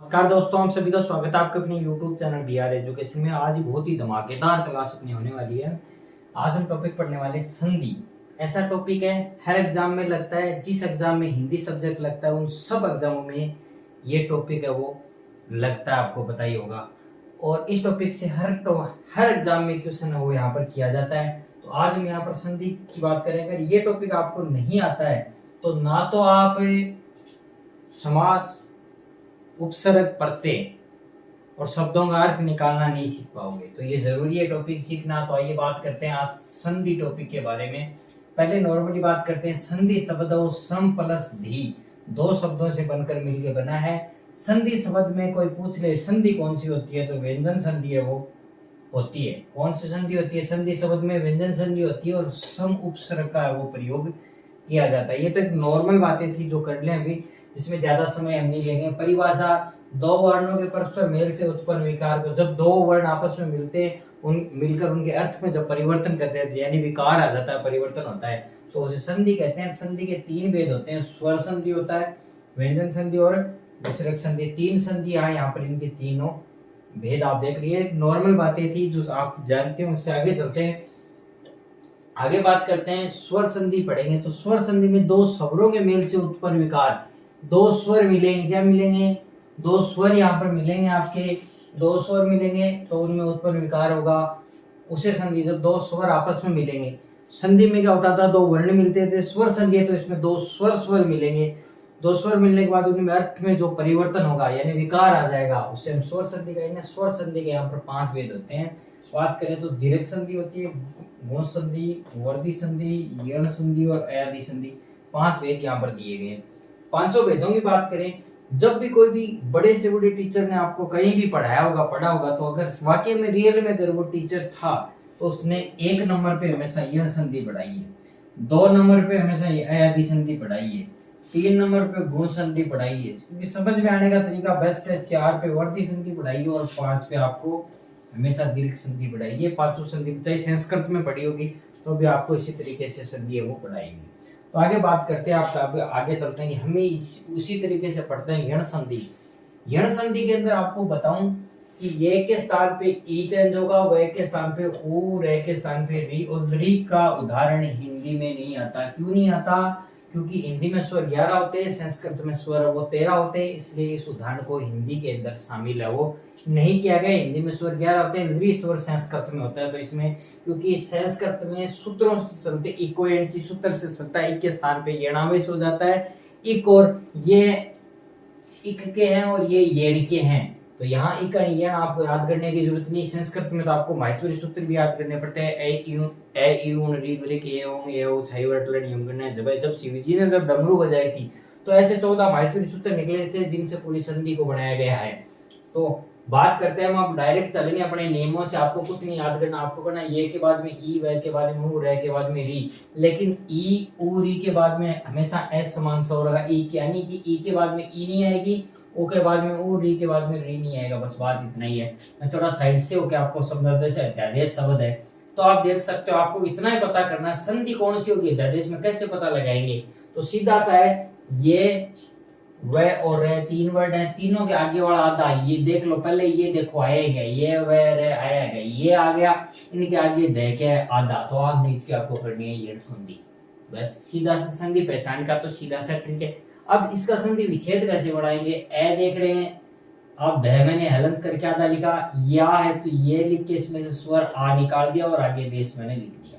नमस्कार दोस्तों, आप सभी का स्वागत है आपके अपने YouTube चैनल BR एजुकेशन में। आज बहुत ही धमाकेदार क्लास अपनी होने वाली है। आज हम टॉपिक पढ़ने वाले संधि। ऐसा टॉपिक है हर एग्जाम में लगता है। जिस एग्जाम में हिंदी सब्जेक्ट लगता है उन सब एग्जामों में ये टॉपिक है वो लगता है, आपको पता ही होगा। और इस टॉपिक से हर एग्जाम में क्वेश्चन है वो यहाँ पर किया जाता है। तो आज हम यहाँ पर संधि की बात करें। अगर ये टॉपिक आपको नहीं आता है तो ना तो आप समास, उपसर्ग, प्रत्यय और शब्दों का अर्थ निकालना नहीं सीख पाओगे। तो ये जरूरी है टॉपिक सीखना। तो आइए बात करते हैं आज संधि टॉपिक के बारे में। पहले नॉर्मली बात करते हैं। संधि शब्द सम प्लस धी दो शब्दों से बनकर मिलकर बना है। संधि शब्द में कोई पूछ ले संधि कौन सी होती है तो व्यंजन संधि है वो होती है। कौन सी संधि होती है? संधि शब्द में व्यंजन संधि होती है और सम उपसर्ग का वो प्रयोग किया जाता है। ये तो एक नॉर्मल बातें थी जो कर लें अभी, जिसमें ज्यादा समय हम नहीं लेंगे। परिभाषा, दो वर्णों के परस्पर मेल से उत्पन्न विकार को, जब दो वर्ण आपस में मिलकर उनके अर्थ में जब परिवर्तन करते हैं यानी विकार आ जाता है, परिवर्तन होता है, तो उसे संधि कहते हैं। संधि के तीन भेद होते हैं। स्वर संधि होता है, व्यंजन संधि और विसर्ग संधि। तीन संधियां यहाँ पर, इनके तीनों भेद आप देख रही है। नॉर्मल बातें थी जो आप जानते हैं। उससे आगे चलते हैं। आगे बात करते हैं, स्वर संधि पढ़ेंगे। तो स्वर संधि में दो स्वरों के मेल से उत्पन्न विकार, दो स्वर मिलेंगे। क्या मिलेंगे? दो स्वर यहाँ पर मिलेंगे आपके, दो स्वर मिलेंगे तो उनमें उत्पन्न विकार होगा, उसे संधि। जब दो स्वर आपस में मिलेंगे, संधि में क्या होता था? दो वर्ण मिलते थे। स्वर संधि है तो इसमें दो स्वर मिलेंगे। दो स्वर मिलने के बाद उनमें अर्थ में जो परिवर्तन होगा यानी विकार आ जाएगा, उससे हम स्वर संधि कहेंगे। स्वर संधि के यहाँ पर 5 भेद होते हैं। बात करें तो दीर्घ संधि होती है, गुण संधि, वर्धी संधि, यण संधि और अयादि संधि। 5 भेद यहाँ पर दिए गए हैं। पांचों भेदों की बात करें, जब भी कोई भी बड़े से बड़े टीचर ने आपको कहीं भी पढ़ा होगा तो अगर वाकई में रियल में अगर वो टीचर था तो उसने 1 नंबर पे हमेशा यण संधि पढ़ाई है, 2 नंबर पे हमेशा अयादि संधि पढ़ाई है, 3 नंबर पे गुण संधि पढ़ाई है, क्योंकि समझ में आने का तरीका बेस्ट है। 4 पे वर्धी संधि पढ़ाई है और 5 पे आपको हमेशा दीर्घ संधि पढ़ाई है। पांचों संधि चाहे संस्कृत में पढ़ी होगी तो भी आपको इसी तरीके से संधि है वो पढ़ाएंगे। तो आगे बात करते हैं। आप आगे चलते हैं। हमें उसी तरीके से पढ़ते हैं यण संधि। यण संधि के अंदर आपको बताऊं कि ये के स्थान पे ई चेंज होगा, वह के स्थान पे ऊ, रे के स्थान पे री। और री का उदाहरण हिंदी में नहीं आता। क्यों नहीं आता? क्योंकि हिंदी में स्वर 11 होते हैं, संस्कृत में स्वर वो 13 होते हैं, इसलिए इस उदाहरण को हिंदी के अंदर शामिल है वो नहीं किया गया। हिंदी में स्वर 11 होते हैं, री स्वर संस्कृत में होता है। तो इसमें क्योंकि संस्कृत में सूत्रों से चलते, इको एंची सूत्र से चलता है, इक के स्थान पे यणावेश हो जाता है। इक और ये इक के हैं और ये येण के हैं, तो यहाँ इक यण आपको याद करने की जरूरत नहीं। संस्कृत में तो आपको माहेश्वरी सूत्र भी याद करने पड़ते हैं। जब शिवजी ने जब डमरू बजाई थी तो ऐसे 14 माहेश्वरी सूत्र निकले थे जिनसे पूरी संधि को बनाया गया है। तो बात करते हैं हम, आप डायरेक्ट चलेंगे अपने नियमों से। आपको कुछ नहीं याद करना। आपको करना ये के बाद में ई, व के बाद में ऊ, रे के बाद में री। लेकिन ई, ऊ, री के बाद में हमेशा एस समान सा होगा ई के, यानी कि ई के बाद में ई नहीं आएगी, ओ के बाद में ऊ, री के बाद में री नहीं आएगा। बस बात इतना ही है। मैं थोड़ा साइड से होकर आपको शब्द से अध्यादेश शब्द है तो आप देख सकते हो। आपको इतना ही पता करना है संधि कौन सी होगी, अध्यादेश में कैसे पता लगाएंगे। तो सीधा सा है, ये, व और रे 3 वर्ड हैं। तीनों के आगे वाला आधा ये देख लो। पहले ये देखो आएगा, ये व रे आएगा, ये आ गया। इनके आगे देख है आधा, तो आग बीच के आपको करनी है यण संधि। बस सीधा सा संधि पहचान का तो सीधा सा ठीक है। अब इसका संधि विच्छेद कैसे बढ़ाएंगे? ए देख रहे हैं अब, ध मैंने हलंत करके आधा लिखा, या है तो ये लिख के इसमें से स्वर आ निकाल दिया और आगे देश मैंने लिख दिया।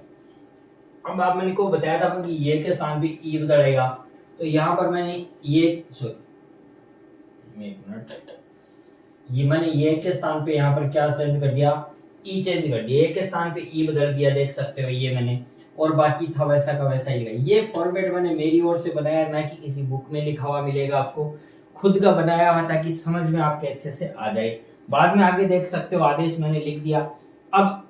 अब आप मैंने को बताया था कि ये के स्थान पे ई बदलेगा, तो यहाँ पर मैंने ये मैंने ये के स्थान पे यहाँ पर क्या चेंज कर दिया? ई चेंज कर दिया। ये के स्थान पे ई बदल दिया, देख सकते हो ये मैंने। और बाकी था वैसा का वैसा ही लिखा। ये फॉर्मेट मैंने मेरी ओर से बनाया, ना कि किसी बुक में लिखा हुआ मिलेगा आपको, खुद का बनाया हुआ ताकि समझ में आपके अच्छे से आ जाए। बाद में आगे देख सकते हो आदेश मैंने लिख दिया। अब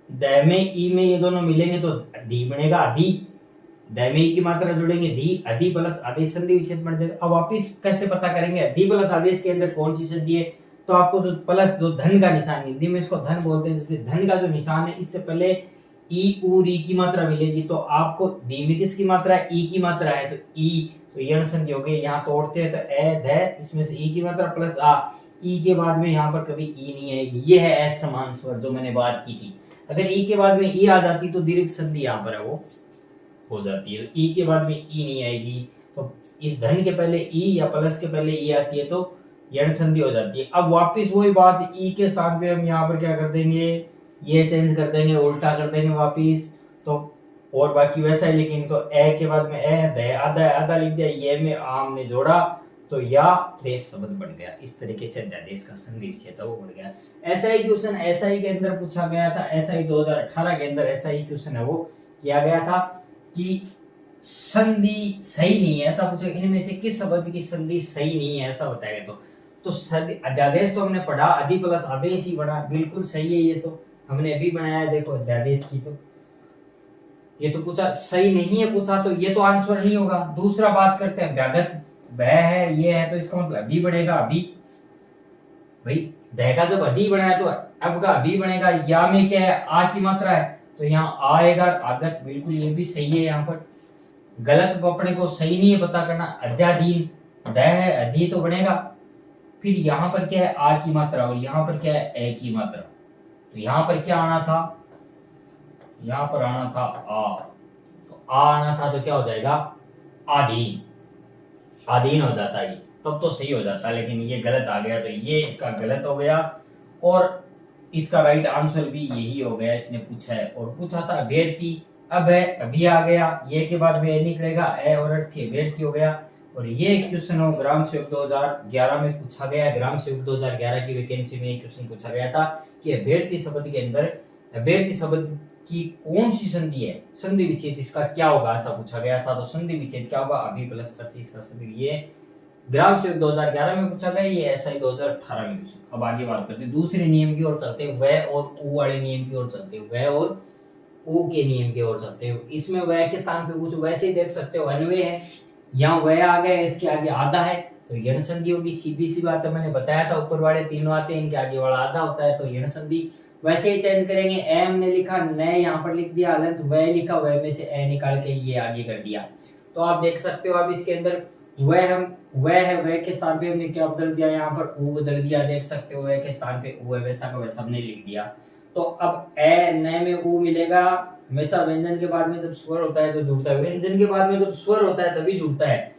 द में ई में ये दोनों मिलेंगे तो धी बनेगा, अधि। द में ई की मात्रा जोड़ेंगे धी, अधि प्लस आदेश संधि विच्छेद बन जाएगा। अब वापिस कैसे पता करेंगे अधि प्लस आदेश के अंदर कौन सी संधि है? तो आपको जो प्लस, जो धन का निशान, हिंदी में इसको धन बोलते हैं, जैसे धन का जो निशान है इससे पहले ई, ऊ, री की मात्रा मिलेगी, तो आपको डी में किसकी मात्रा है? ई की मात्रा है, तो ई तो यण संधि हो गई। यहाँ तोड़ते हैं तो ए ध, इसमें से ई की मात्रा प्लस आ, ई के बाद में यहाँ पर कभी ई नहीं आएगी। ये है असमान स्वर जो मैंने बात की थी। अगर ई के बाद में ई आ जाती तो दीर्घ संधि यहाँ पर है वो हो जाती है। ई के बाद में ई नहीं आएगी तो इस धन के पहले ई या प्लस के पहले ई आती है तो यण संधि हो जाती है। अब वापस वही बात, ई के स्थान पे हम यहाँ पर क्या कर देंगे, ये चेंज कर देंगे, उल्टा कर देंगे वापिस, तो और बाकी वैसा ही लिखेंगे। तो ए के बाद में ए द, आधा आधा लिख दिया, ये में आम ने जोड़ा तो या देश शब्द बन गया। इस तरीके से अध्यादेश का संधि विच्छेद वो बन गया। ऐसा ही क्वेश्चन एसआई के अंदर पूछा गया था। एसआई 2018 के अंदर ऐसा ही क्वेश्चन है वो किया गया था कि संधि सही नहीं है, ऐसा पूछा इनमें से किस शब्द की संधि सही नहीं है, ऐसा बताएगा। तो अध्यादेश तो हमने पढ़ा, अधि प्लस आदेश ही पढ़ा, बिल्कुल सही है। ये तो हमने अभी बनाया, देखो अध्यादेश की। तो ये तो पूछा सही नहीं है, पूछा तो ये तो आंसर नहीं होगा। दूसरा बात करते हैं व्यागत, वह है ये है तो इसका मतलब अभी बनेगा। अभी भाई द का जब अधि बनाया तो अब का अभी बनेगा। या में क्या है, आ की मात्रा है तो यहाँ आएगा आगत, बिल्कुल ये भी सही है। यहाँ पर गलत अपने को सही नहीं है पता करना। अध्याधीन द है, अधि तो बनेगा। फिर यहाँ पर क्या है, आ की मात्रा, और यहाँ पर क्या है, ए की मात्रा। तो यहाँ पर क्या आना था, यहाँ पर आना था आ, तो आ आना था तो क्या हो जाएगा, आधीन। आधीन हो जाता है तब तो सही हो जाता है, लेकिन ये गलत आ गया तो ये इसका गलत हो गया। और इसका राइट आंसर भी यही हो गया, इसने पूछा है। और पूछा था अभ्यर्थी, अब है अभी आ गया, ये के बाद में निकलेगा ए और अर्थी, अभ्यर्थी हो गया। और ये क्वेश्चन हो ग्राम सेवक 2011 में पूछा गया। ग्राम सेवक 2011 की वैकेंसी में क्वेश्चन पूछा गया था कि अभ्यर्थी शब्द के अंदर अभ्यर्थी शब्द की कौन सी संधि है, संधि विच्छेद इसका क्या होगा, ऐसा पूछा गया था। तो संधि विच्छेद क्या होगा, अभी प्लस अर्थी इसका संधि। ये ग्राम सेवक 2011 में पूछा गया, ये एसआई 2018 में पूछा। अब आगे बात करते हैं दूसरे नियम की ओर चलते हैं, वह और ऊ वाले नियम की ओर चलते हैं। वह और ऊ के नियम की ओर चलते हैं। इसमें वह के स्थान पे कुछ वैसे ही देख सकते हो, अन्वय है, यहाँ वह आ गया, इसके आगे आधा है तो यण संधि होगी। सीधी सी बात है, मैंने बताया था ऊपर वाले तीनों आते हैं, इनके आगे वाला आधा होता है तो यण संधि। वैसे ही चेंज करेंगे, एम ने लिखा न यहाँ पर लिख दिया, अलंत वह लिखा, वह में से ए निकाल के ये आगे कर दिया। तो आप देख सकते हो अब इसके अंदर वह हम वह है, वह के स्थान पे हमने क्या बदल दिया, यहाँ पर ऊ बदल दिया। देख सकते हो वह के स्थान पे ऊ है, वैसा का वैसा हमने लिख दिया। तो अब ए न में ऊ मिलेगा। हमेशा व्यंजन के बाद में जब स्वर होता है तो जुड़ता है, व्यंजन के बाद में जब स्वर होता है तभी जुड़ता है।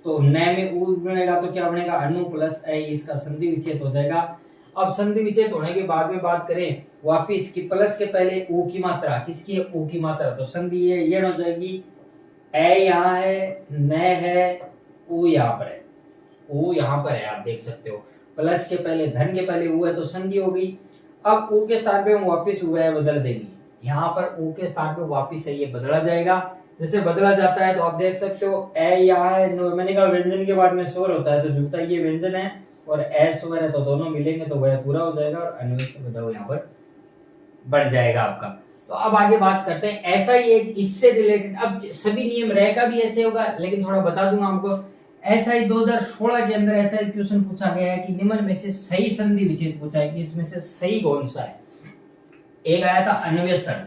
तो न में ऊ बनेगा तो क्या बनेगा, अनु प्लस ए, इसका संधि विच्छेद हो जाएगा। अब संधि विच्छेद होने के बाद में बात करें वापिस की प्लस के पहले ऊ की मात्रा, किसकी है, ऊ की मात्रा, तो संधि ये हो जाएगी। ए यहाँ है, न है, ऊ यहाँ पर है, ऊ यहाँ पर है, आप देख सकते हो। प्लस के पहले धन के पहले ऊ है तो संधि हो गई। अब ऊ के स्थान पे हम वापिस ऊ है बदल देंगे, यहाँ पर ऊ के स्थान पे वापिस है ये बदला जाएगा। जैसे बदला जाता है तो आप देख सकते हो ए यहाँ है, मैंने कहा व्यंजन के बाद में स्वर होता है तो जुड़ता है, ये व्यंजन है और ए स्वर है तो दोनों मिलेंगे तो वह पूरा हो जाएगा और अन्वय से बदलाव यहाँ पर बढ़ जाएगा आपका। तो अब आगे बात करते हैं ऐसा ही एक इससे रिलेटेड, अब सभी नियम रह का भी ऐसे होगा लेकिन थोड़ा बता दूंगा आपको। ऐसा ही 2016 के अंदर ऐसा ही क्वेश्चन पूछा गया है कि निम्न में से सही संधि विच्छेद पूछा है कि इसमें से सही कौन सा है। एक आया था अन्वेषण,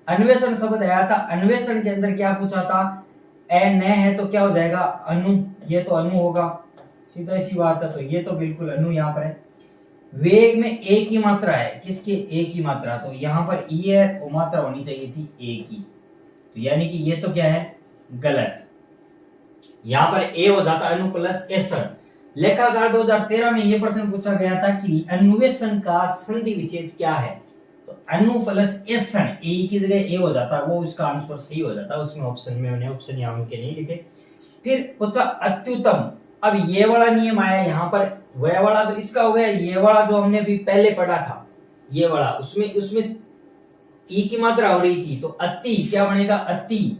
अन्वेषण शब्द आया था। अन्वेषण के अंदर क्या पूछा था, ए न है तो क्या हो जाएगा, अनु, ये तो अनु होगा, सीधा सी बात है। तो ये तो बिल्कुल अनु यहाँ पर है। वेग में ए की मात्रा है, किसकी, ए की मात्रा, तो यहाँ पर ई है, वो मात्रा होनी चाहिए थी ए की, तो यानी कि ये तो क्या है, गलत। यहाँ पर ए हो जाता अनु प्लस एषण। लेखाकार 2013 में ये प्रश्न पूछा गया था कि अन्वेषण का संधि विच्छेद क्या है, तो अनु प्लस एषण, ए की जगह ए हो जाता, वो उसका आंसर सही हो जाता। उसमें ऑप्शन में उन्हें ऑप्शन यहाँ उनके नहीं लिखे। फिर पूछा अत्युत्तम, अब ये वाला नियम आया यहाँ पर, वह वाला तो इसका हो गया, ये वाला जो हमने भी पहले पढ़ा था ये वाला, उसमें ई की मात्रा हो रही थी तो अति क्या बनेगा, अति।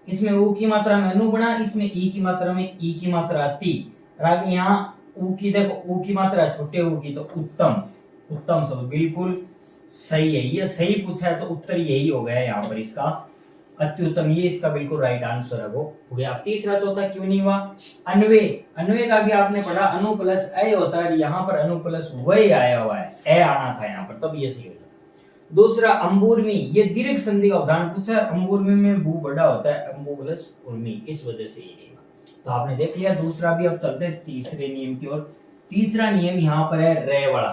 इसमें ऊ की मात्रा में अनु बना, इसमें ई की मात्रा में ई की मात्रा अति। आगे यहाँ ऊ की, देखो ऊ की मात्रा छोटे ऊ की, तो उत्तम, उत्तम शब्द बिल्कुल सही है। ये सही पूछा है तो उत्तर यही हो गया यहाँ पर इसका, अत्युत्तम, ये इसका बिल्कुल राइट आंसर है वो हो गया। अब तीसरा चौथा क्यों नहीं हुआ, अन्वय, अन्वय का भी आपने पढ़ा, अनु प्लस ए होता है, यहाँ पर अनु प्लस वही आया हुआ है, ए आना था यहाँ पर, तब ये सही हो जाता। दूसरा अंबुर्मी, ये दीर्घ संधि का उदाहरण पूछा है। अंबुर्मी में बू बड़ा होता है, अंबु प्लस उर्मी, इस वजह से ये नहीं हुआ। तो आपने देख लिया दूसरा भी। अब चलते हैं तीसरे नियम की ओर। तीसरा नियम यहाँ पर है रे वाला।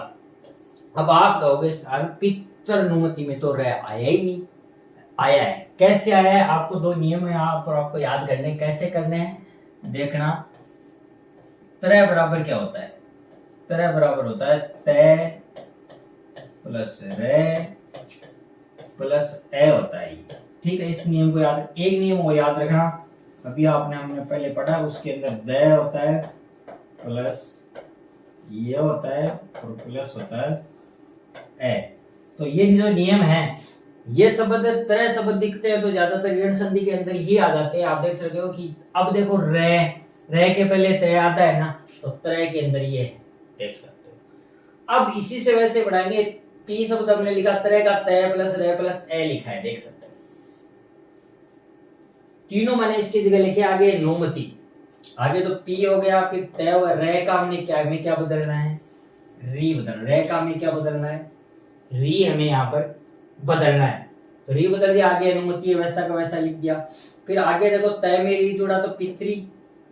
अब आप कहोगे सर पितृनुमति में तो रे आया ही नहीं। आया है, कैसे आया है? आपको दो नियम है आपको याद करने, कैसे करने हैं देखना। त्रय बराबर क्या होता है? त्रय बराबर होता है तय प्लस रे प्लस ए होता है, ठीक है। इस नियम को याद, एक नियम वो याद रखना, अभी हमने पहले पढ़ा, उसके अंदर द होता है प्लस ये होता है और प्लस होता है ए। तो ये जो नियम है, ये शब्द त्रय शब्द दिखते हैं तो ज्यादातर ऋण संधि के अंदर ही आ जाते हैं। आप देख सकते हो कि अब देखो रे के पहले तय आता है ना, तो त्रय के अंदर ये देख सकते हो। अब इसी से वैसे बढ़ाएंगे, टी शब्द हमने लिखा त्रय का तय प्लस रे प्लस ए लिखा है, देख सकते हो। तीनों मैंने इसकी जगह लिखे आगे नुमति, आगे तो पी हो गया, फिर तय हुआ। रे का हमने क्या बदलना है? री बदलना। रे का हमें क्या बदलना है? री हमें यहाँ पर बदलना है, तो री बदल दिया, आगे अनुमति है वैसा का वैसा लिख दिया। फिर आगे देखो तय में री जुड़ा तो पितृ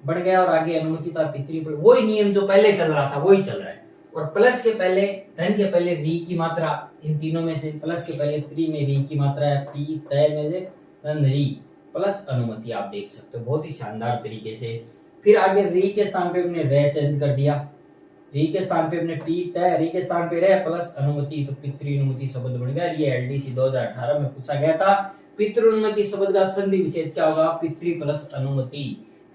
बढ़ गया और आगे अनुमति था पितृ बढ़, वही नियम जो पहले चल रहा था वही चल रहा है। और प्लस के पहले धन के पहले री की मात्रा, इन तीनों में से प्लस के पहले त्रि में री की मात्रा है, पी तय में से धन री प्लस अनुमति, आप देख सकते हो बहुत ही शानदार तरीके से। फिर आगे री के स्थान पे हमने रे चेंज कर दिया, री के स्थान पे हमने पी तय, री के स्थान पे रे प्लस अनुमति, तो पितृनुमति शब्द बन गया। ये एलडीसी 2018 में पूछा गया था। पितृनुमति शब्द का संधि विच्छेद क्या होगा? पितृ प्लस अनुमति,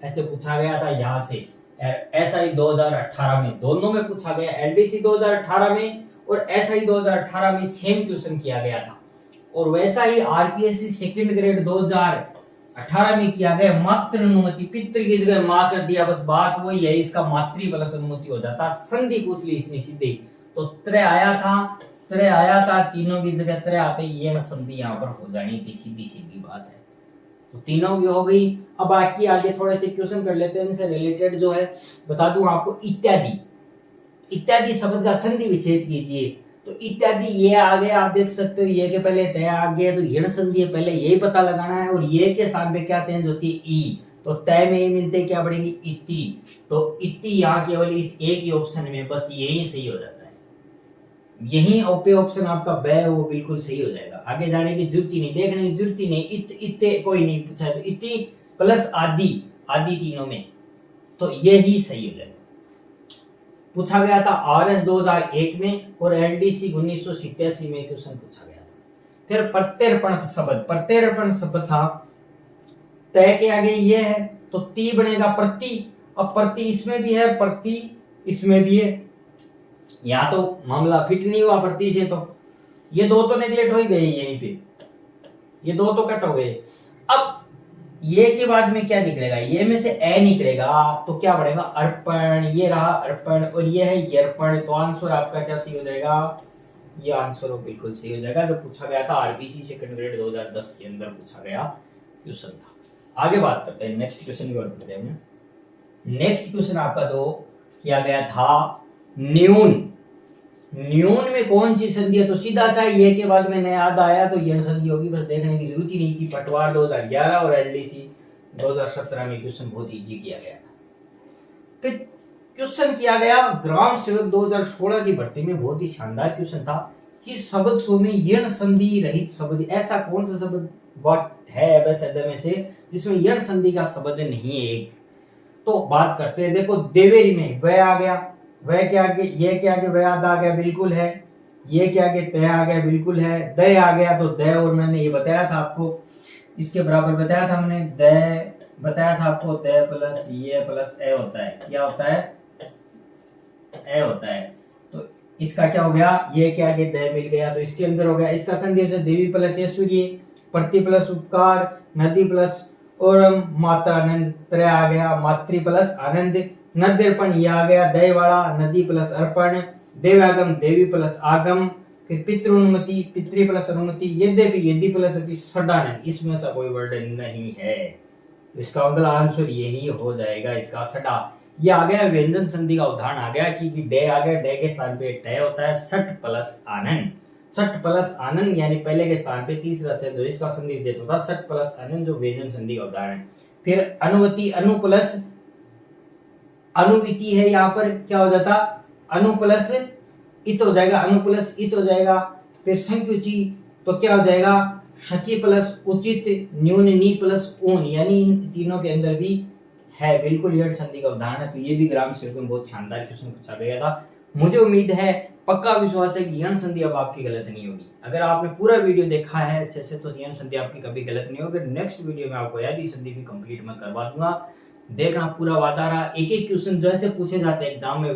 ऐसे पूछा गया था यहाँ से। एसआई 2018 में दोनों में पूछा गया, एलडीसी 2018 में और एसआई 2018 में सेम क्वेश्चन किया गया था। और वैसा ही आरपीएससी सेकंड ग्रेड 2018 में किया गया। मातृ अनुमति, पितृ की जगह मां कर दिया, बस बात वही है, इसका मातृ प्लस अनुमति हो जाता। संधि पूछ ली इसने सीधे, तो त्रय आया था, तीनों की जगह त्रय आते, ये संधि यहाँ पर हो जानी थी, सीधी बात है। तो तीनों की हो गई। अब बाकी आगे थोड़े से क्वेश्चन कर लेते हैं, इनसे रिलेटेड जो है बता दूं आपको। इत्यादि शब्द का संधि विच्छेद कीजिए, तो इत्यादि ये आ गया, आप देख सकते हो, ये के पहले तय आ गया, तो ऋण संधि है, पहले यही पता लगाना है। और ये के स्थान पे क्या चेंज होती है? ई, तो तय में ही मिलते क्या बढ़ेंगी? इति, तो इति यहाँ केवल इस एक ही ऑप्शन में बस यही सही हो जाता है। यही ओपे ऑप्शन आपका ब वो बिल्कुल सही हो जाएगा, आगे जाने की जरूरत ही नहीं, देखने की जरूरत ही नहीं। इत्ते कोई नहीं पूछा, तो इति प्लस आदि तीनों में, तो ये ही सही हो जाएगा। पूछा गया था आरएस 2001 में और एलडीसी 1987 में क्वेश्चन पूछा गया था। फिर प्रत्यर्पण शब्द था, तय के आगे ये है तो ती बनेगा प्रति। अब प्रति इसमें भी है, प्रति इसमें भी है, यहाँ तो मामला फिट नहीं हुआ प्रति से, तो ये दो तो नेगलेक्ट हो ही गए, यहीं पे ये दो तो कट हो गए। अब ये के बाद में क्या निकलेगा? ये में से ए निकलेगा, तो क्या बढ़ेगा? अर्पण, ये रहा अर्पण और ये है यर्पण, तो आंसर आपका क्या सही हो जाएगा? ये आंसर बिल्कुल सही हो जाएगा, जो पूछा गया था आरबीसी सेकंड ग्रेड 2010 के अंदर पूछा गया क्वेश्चन था। आगे बात करते हैं नेक्स्ट क्वेश्चन की ओर बढ़ते हैं। नेक्स्ट क्वेश्चन आपका जो किया गया था न्यून में कौन सी संधि है? तो सीधा सा ये के बाद में याद आया तो यण संधि होगी, बस देखने की जरूरत ही नहीं थी। पटवार 2011 और एलडीसी 2017 में क्वेश्चन बहुत इजी किया गया था। फिर क्वेश्चन किया गया ग्राम सेवक 2016 की भर्ती में, बहुत ही शानदार क्वेश्चन था कि शब्द सो में यण संधि रहित शब्द, ऐसा कौन सा शब्द बहुत है बस में से जिसमें यण संधि का शब्द नहीं है? तो बात करते हैं, देखो देवेरी में वह आ गया, वह के आगे ये के आगे वयाद आ गया, बिल्कुल है। ये के आगे तय आ गया, बिल्कुल है। दय आ गया, तो दय, और मैंने ये बताया था आपको, इसके बराबर बताया था मैंने, दय बताया था आपको, दय प्लस ये प्लस ए होता है, क्या होता है? ए होता है। तो इसका क्या हो गया? ये के आगे दय मिल गया, तो इसके अंदर हो गया। इसका संधि देवी प्लस ऐश्वर्य, प्रति प्लस उपकार, नदी प्लस और मात्रा आनंद, त्रय आ गया, मातृ प्लस आनंद, नद्यर्पण ये आ गया, दय वाला, नदी प्लस अर्पण, देवागम देवी प्लस आगम, फिर पितृनुमति, पितृ प्लस अनुमति, यद्यपि यदि प्लस सडानंद, इसमें से कोई वर्ड नहीं है, तो इसका मतलब आंसर यही हो जाएगा, इसका सडा। ये आ गया व्यंजन संधि का उदाहरण आ गया, क्योंकि डे आ गया, डे के स्थान पे टय होता है, सट प्लस आनंद, सट प्लस आनंद यानी पहले के स्थान पे तीसरा से जो इसका संधि विच्छेद होता है, सट प्लस आनंद जो व्यंजन संधि का उदाहरण है। फिर अनुमति, अनु प्लस अनुविति है, यहाँ पर क्या हो जाता, अनु प्लस इत हो जाएगा, अनु प्लस इत हो जाएगा। फिर संख्युची तो क्या हो जाएगा, शकी प्लस उचित, न्यून नी प्लस ऊन, यानी इन तीनों के अंदर भी है बिल्कुल यड़ संधि का उदाहरण है। तो ये भी ग्राम सेवक में बहुत शानदार क्वेश्चन पूछा गया था। मुझे उम्मीद है, पक्का विश्वास है कि यण संधि अब आपकी गलत नहीं होगी। अगर आपने पूरा वीडियो देखा है अच्छे से तो यण संधि आपकी कभी गलत नहीं होगी। नेक्स्ट वीडियो में आपको यदि संधि भी कंप्लीट मैं करवा दूंगा, देखना पूरा वादा रहा। एक एक क्वेश्चन जैसे पूछे जाते हैं एग्जाम में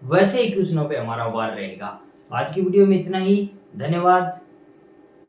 वैसे ही क्वेश्चनों पे हमारा वार रहेगा। आज की वीडियो में इतना ही, धन्यवाद।